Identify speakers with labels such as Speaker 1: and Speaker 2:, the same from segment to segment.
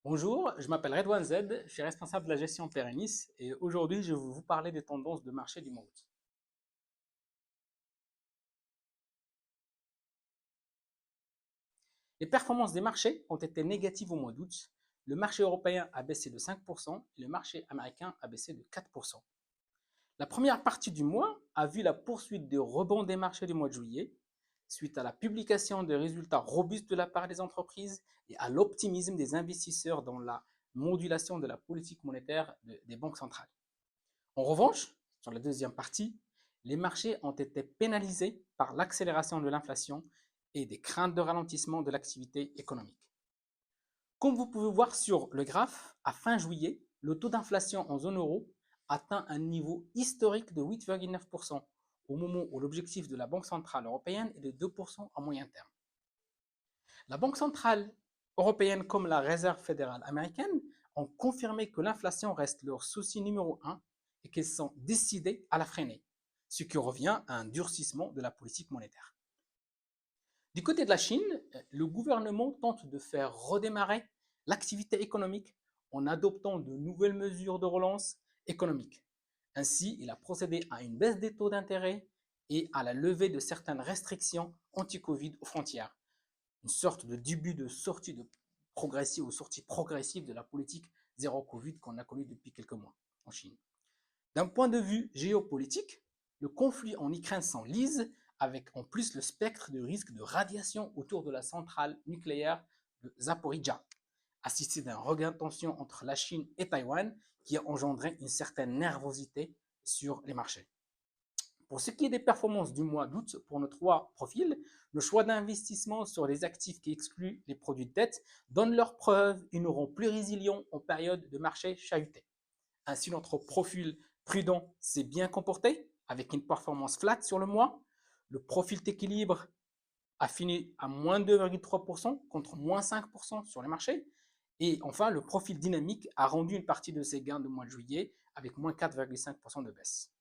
Speaker 1: Bonjour, je m'appelle Redouane Z, je suis responsable de la gestion Pérennis et aujourd'hui je vais vous parler des tendances de marché du mois d'août. Les performances des marchés ont été négatives au mois d'août. Le marché européen a baissé de 5% et le marché américain a baissé de 4%. La première partie du mois a vu la poursuite des rebonds des marchés du mois de juillet suite à la publication de résultats robustes de la part des entreprises et à l'optimisme des investisseurs dans la modulation de la politique monétaire des banques centrales. En revanche, sur la deuxième partie, les marchés ont été pénalisés par l'accélération de l'inflation et des craintes de ralentissement de l'activité économique. Comme vous pouvez voir sur le graphe, à fin juillet, le taux d'inflation en zone euro atteint un niveau historique de 8,9% au moment où l'objectif de la Banque centrale européenne est de 2% à moyen terme. La Banque centrale européenne comme la Réserve fédérale américaine ont confirmé que l'inflation reste leur souci numéro un et qu'elles sont décidées à la freiner, ce qui revient à un durcissement de la politique monétaire. Du côté de la Chine, le gouvernement tente de faire redémarrer l'activité économique en adoptant de nouvelles mesures de relance économique. Ainsi, il a procédé à une baisse des taux d'intérêt et à la levée de certaines restrictions anti-Covid aux frontières, une sorte de début de sortie de progressive ou sortie progressive de la politique zéro Covid qu'on a connue depuis quelques mois en Chine. D'un point de vue géopolitique, le conflit en Ukraine s'enlise avec en plus le spectre de risque de radiation autour de la centrale nucléaire de Zaporizhzhia, assisté d'un regain de tension entre la Chine et Taïwan qui a engendré une certaine nervosité sur les marchés. Pour ce qui est des performances du mois d'août, pour nos trois profils, le choix d'investissement sur les actifs qui excluent les produits de dette donne leurs preuves et nous rend plus résilients en période de marché chahuté. Ainsi, notre profil prudent s'est bien comporté avec une performance flat sur le mois. Le profil d'équilibre a fini à moins 2,3% contre moins 5% sur les marchés. Et enfin, le profil dynamique a rendu une partie de ses gains de mois de juillet avec moins 4,5% de baisse.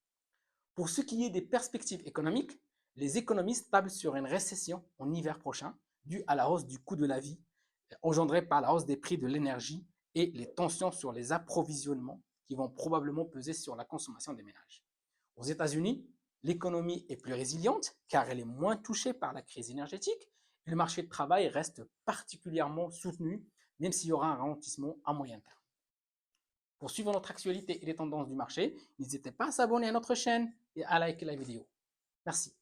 Speaker 1: Pour ce qui est des perspectives économiques, les économistes tablent sur une récession en hiver prochain due à la hausse du coût de la vie engendrée par la hausse des prix de l'énergie et les tensions sur les approvisionnements qui vont probablement peser sur la consommation des ménages. Aux États-Unis, l'économie est plus résiliente car elle est moins touchée par la crise énergétique et le marché de travail reste particulièrement soutenu même s'il y aura un ralentissement à moyen terme. Pour suivre notre actualité et les tendances du marché, n'hésitez pas à s'abonner à notre chaîne et à liker la vidéo. Merci.